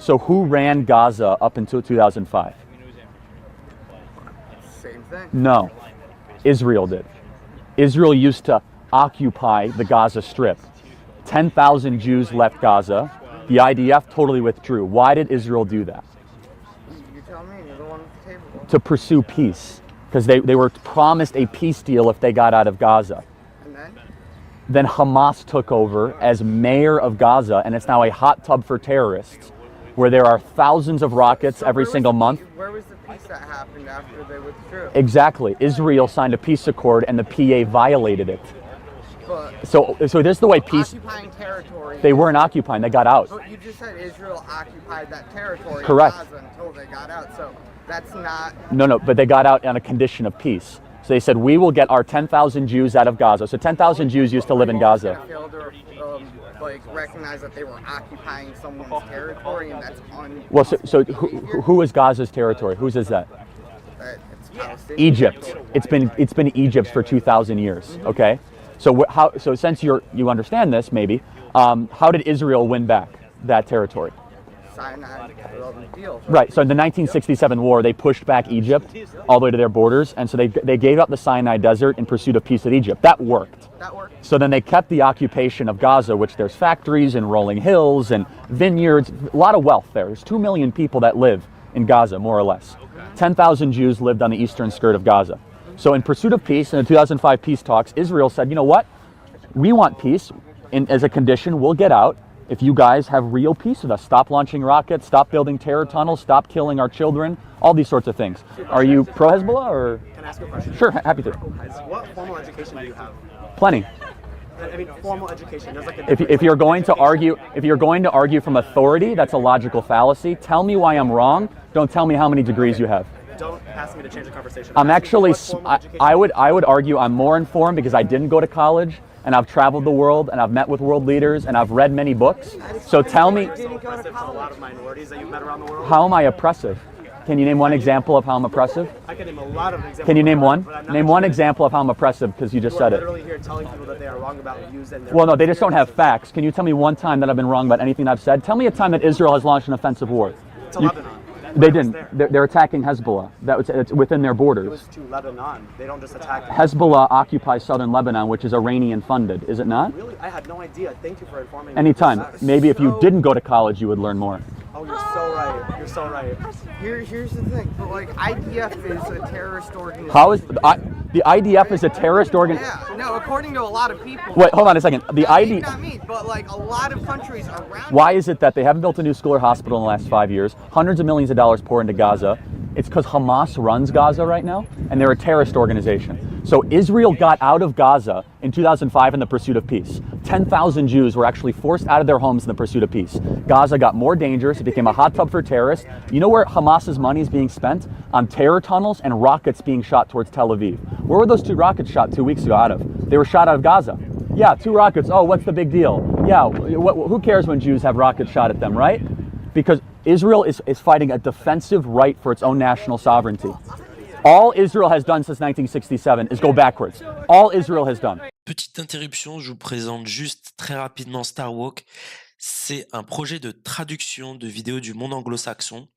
So who ran Gaza up until 2005? Same thing. No, Israel did. Israel used to occupy the Gaza Strip. 10,000 Jews left Gaza. The IDF totally withdrew. Why did Israel do that? You tell me, you're the one at the table. To pursue peace, because they were promised a peace deal if they got out of Gaza. And then? Then Hamas took over as mayor of Gaza, and it's now a hot tub for terrorists, where there are thousands of rockets every single month. Where was the peace that happened after they withdrew? Exactly. Israel signed a peace accord, and the PA violated it. But So this is the way peace. occupying territory. They weren't occupying; they got out. But you just said Israel occupied that territory. Correct. In Gaza until they got out. So that's not. No, but they got out on a condition of peace. So they said, we will get our 10,000 Jews out of Gaza. So 10,000 Jews used to live in Gaza. Fail to recognize that they were occupying someone's territory, and that's Well, so who is Gaza's territory? Whose is that? It's Palestinian. Egypt. It's been Egypt's for 2,000 years. Okay. So since you understand this, maybe, how did Israel win back that territory? Sinai deal. Right. So in the 1967 war, they pushed back Egypt all the way to their borders, and so they gave up the Sinai Desert in pursuit of peace with Egypt. That worked. That worked. So then they kept the occupation of Gaza, which there's factories and rolling hills and vineyards, a lot of wealth there. There's 2 million people that live in Gaza, more or less. 10,000 Jews lived on the eastern skirt of Gaza. So in pursuit of peace, in the 2005 peace talks, Israel said, you know what? We want peace. As a condition, we'll get out if you guys have real peace with us. Stop launching rockets, stop building terror tunnels, stop killing our children, all these sorts of things. Are you pro-Hezbollah or? Can I ask you a question? Sure, happy to. What formal education do you have? Plenty. I mean, formal education. There's like a If you're going to argue from authority, that's a logical fallacy. Tell me why I'm wrong. Don't tell me how many degrees you have. Don't ask me to change the conversation. I'm actually, I would argue I'm more informed because I didn't go to college, and I've traveled the world, and I've met with world leaders, and I've read many books. So tell me, So oppressive to a lot of minorities that you've met around the world. how am I oppressive? Can you name one example of how I'm oppressive? I can name a lot of examples. Can you name one? but I'm not Name one gonna- example of how I'm oppressive because you just You are said it. literally here telling people that they are wrong about views and their Well, no, they just don't have facts. Can you tell me one time that I've been wrong about anything I've said? Tell me a time that Israel has launched an offensive war. to Lebanon. They I was didn't. there. They're attacking Hezbollah. It's within their It borders. was to Lebanon. They don't just attack. Hezbollah occupies southern Lebanon, which is Iranian funded, is it not? Really? I had no idea. Thank you for informing me. Anytime. Maybe if you didn't go to college, you would learn more. Oh, you're so right. You're so right. Here's the thing. But like IDF is a terrorist organization. How is the IDF is a terrorist organization? Yeah. No, according to a lot of people. Wait, hold on a second. The Maybe ID. not me, but like a lot of countries around. Why is it that they haven't built a new school or hospital in the last 5 years? Hundreds of millions of dollars pour into Gaza. It's because Hamas runs Gaza right now, and they're a terrorist organization. So Israel got out of Gaza in 2005 in the pursuit of peace. 10,000 Jews were actually forced out of their homes in the pursuit of peace. Gaza got more dangerous. It became a hot tub for terrorists. You know where Hamas's money is being spent? On terror tunnels and rockets being shot towards Tel Aviv. Where were those 2 rockets shot 2 weeks ago out of? They were shot out of Gaza. Yeah, 2 rockets. Oh, what's the big deal? Yeah, who cares when Jews have rockets shot at them, right? Because Israel is fighting a defensive right for its own national sovereignty. All Israel has done since 1967 is go backwards. All Israel has done. Petite interruption, je vous présente juste très rapidement Star Walk. C'est un projet de traduction de vidéos du monde anglo-saxon.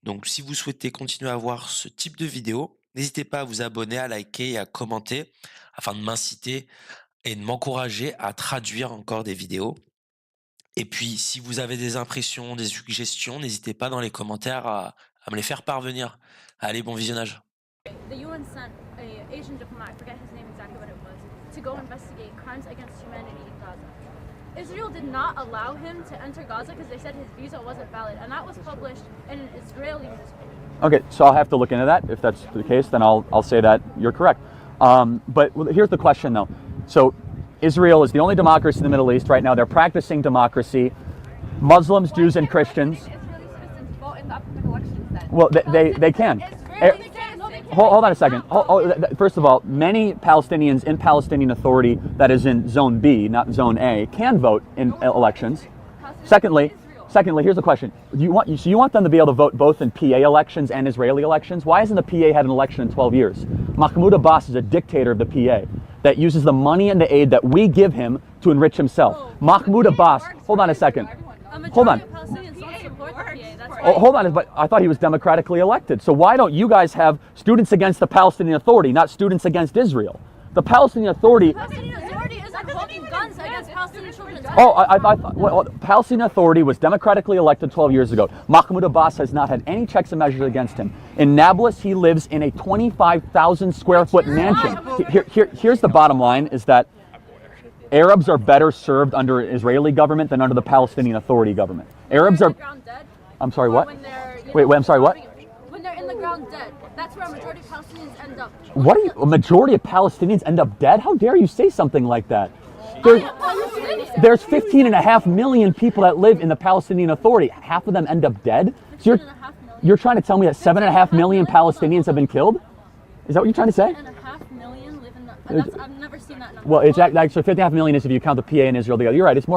Donc si vous souhaitez continuer à voir ce type de vidéos, n'hésitez pas à vous abonner, à liker et à commenter afin de m'inciter et de m'encourager à traduire encore des vidéos. Et puis, si vous avez des impressions, des suggestions, n'hésitez pas dans les commentaires à me les faire parvenir. Allez, bon visionnage. The UN sent an Asian diplomat, I forget his name exactly what it was, to go investigate crimes against humanity in Gaza. Israel did not allow him to enter Gaza because they said his visa wasn't valid, and that was published in an Israeli newspaper. Okay, so I'll have to look into that. If that's the case, then I'll say that you're correct. But here's the question, though. So Israel is the only democracy in the Middle East right now. They're practicing democracy. Muslims, Jews, and Christians. Israeli citizens vote in the upcoming elections then? Well, they can. Israeli citizens, no, they can't. Hold on a second. First of all, many Palestinians in Palestinian Authority, that is in Zone B, not Zone A, can vote in elections. Secondly, here's the question: you want them to be able to vote both in PA elections and Israeli elections? Why hasn't the PA had an election in 12 years? Mahmoud Abbas is a dictator of the PA that uses the money and the aid that we give him to enrich himself. Mahmoud Abbas. Hold on a second. Hold on. Palestinians don't support the PA. Oh, hold on, but I thought he was democratically elected. So why don't you guys have students against the Palestinian Authority, not students against Israel? The Palestinian Authority... The Palestinian Authority isn't holding guns against Palestinian children. Oh, I thought well, Palestinian Authority was democratically elected 12 years ago. Mahmoud Abbas has not had any checks and measures against him. In Nablus, he lives in a 25,000 square foot mansion. Here's the bottom line, is that Arabs are better served under Israeli government than under the Palestinian Authority government. Arabs are... I'm sorry, what? Wait, I'm sorry, what? When they're in the ground dead. That's where a majority of Palestinians end up. What are you... A majority of Palestinians end up dead? How dare you say something like that? There's 15.5 million people that live in the Palestinian Authority. Half of them end up dead? So you're trying to tell me that 7.5 million Palestinians have been killed? Is that what you're trying to say? 7.5 million live in the... I've never seen that number. Well, it's actually 50.5 million is if you count the PA and Israel together. You're right. It's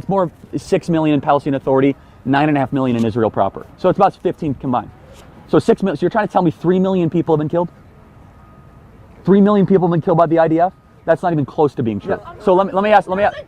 more 6 million in Palestinian Authority, 9.5 million in Israel proper. So it's about 15 combined. So 6 million. So you're trying to tell me 3 million people have been killed? 3 million people have been killed by the IDF? That's not even close to being true. So let me ask. Listen to me.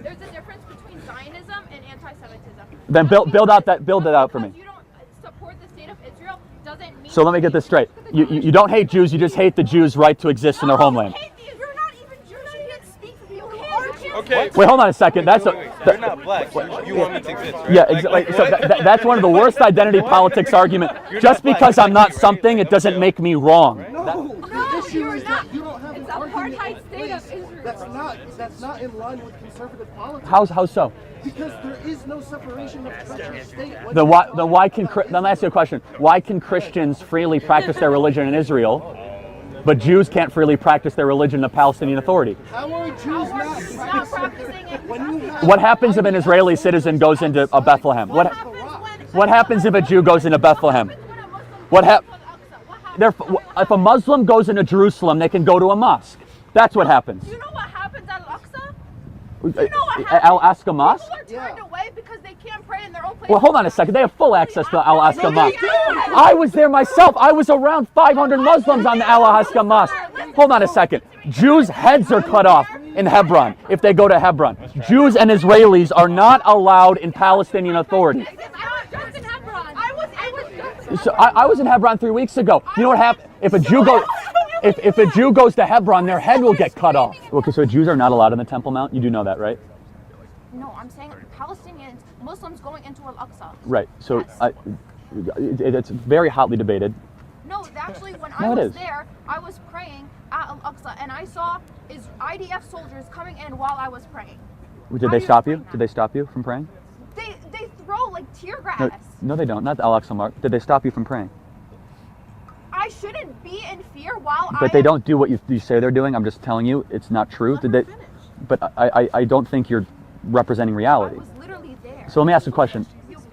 There's a difference between Zionism and anti-Semitism. Then build it out for me. You don't support the state of Israel doesn't mean. So let me get this straight. You don't hate Jews. You just hate the Jews' right to exist in their homeland. You're not even Jewish. You can't speak for me. Okay. Wait, hold on a second. You're not black. You want me to exist, right? Yeah, exactly. So that's one of the worst identity politics argument. Just because I'm not something, it doesn't make me wrong. The issue is that you don't have It's apartheid state of Israel. That's not in line with conservative politics. How so? Because there is no separation of church and state. Let me ask you a question. Why can Christians freely practice their religion in Israel, but Jews can't freely practice their religion in the Palestinian Authority? How are Jews not practicing it? What happens if an Israeli citizen goes into a Bethlehem? What happens if a Jew goes into Bethlehem? If a Muslim goes into Jerusalem, they can go to a mosque. That's what happens. You know what happens at Al-Aqsa? Al-Aqsa Mosque? People are turned away because they can't pray in their own place. Well, hold on a second. They have full access to Al-Aqsa Mosque. I was there myself. I was around 500 Muslims on the Al-Aqsa Mosque. Hold on a second. Jews' heads are cut off in Hebron if they go to Hebron. Jews and Israelis are not allowed in Palestinian Authority. So I was in Hebron 3 weeks ago. You know what happens? If a Jew goes to Hebron, their head will get cut off. Okay, so Jews are not allowed in the Temple Mount? You do know that, right? No, I'm saying Palestinians, Muslims going into Al-Aqsa. Right. So Yes. it's very hotly debated. No, actually, when I was there, I was praying at Al-Aqsa, and I saw IDF soldiers coming in while I was praying. Did they stop you? Did they stop you from praying? They throw like tear gas. No, they don't. Not the Al-Aqsa Mosque. Did they stop you from praying? I shouldn't be in fear while But they don't do what you say they're doing. I'm just telling you, it's not true. Did they? But I don't think you're representing reality. I was literally there. So let me ask you a question. She wasn't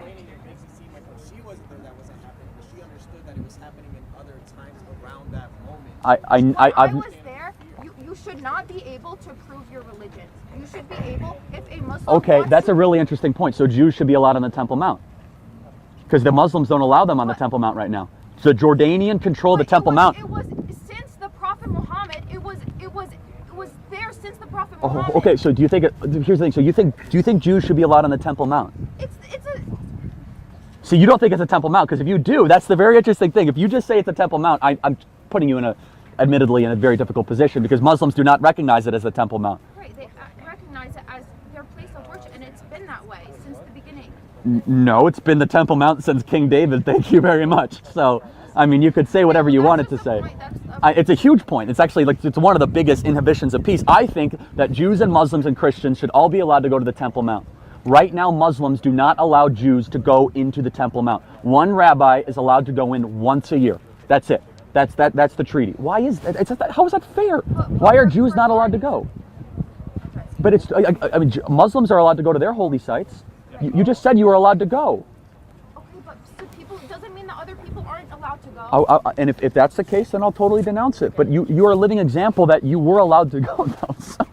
there, that wasn't happening, but she understood that it was happening in other times around that moment. I was there. You should not be able to prove your religion. You should be able, if a Muslim. Okay, that's a really interesting point. So Jews should be allowed on the Temple Mount, because the Muslims don't allow them on the Temple Mount right now. The Jordanian control the Temple Mount. It was since the Prophet Muhammad. It was there since the Prophet Muhammad. Oh, okay, so do you think? Here's the thing. So do you think Jews should be allowed on the Temple Mount? It's a. So you don't think it's a Temple Mount? Because if you do, that's the very interesting thing. If you just say it's a Temple Mount, I'm putting you admittedly in a very difficult position, because Muslims do not recognize it as a Temple Mount. Right, they recognize it as their place of worship, and it's been that way since the beginning. No, it's been the Temple Mount since King David. Thank you very much. So, I mean, you could say whatever you wanted to say. It's a huge point. It's actually it's one of the biggest inhibitions of peace. I think that Jews and Muslims and Christians should all be allowed to go to the Temple Mount. Right now, Muslims do not allow Jews to go into the Temple Mount. One rabbi is allowed to go in once a year. That's it. That's the treaty. Why is that? How is that fair? Why are Jews not allowed to go? But I mean, Muslims are allowed to go to their holy sites. You just said you were allowed to go. Okay, but so people doesn't mean that other people aren't allowed to go. And if that's the case, then I'll totally denounce it. But you are a living example that you were allowed to go now. So.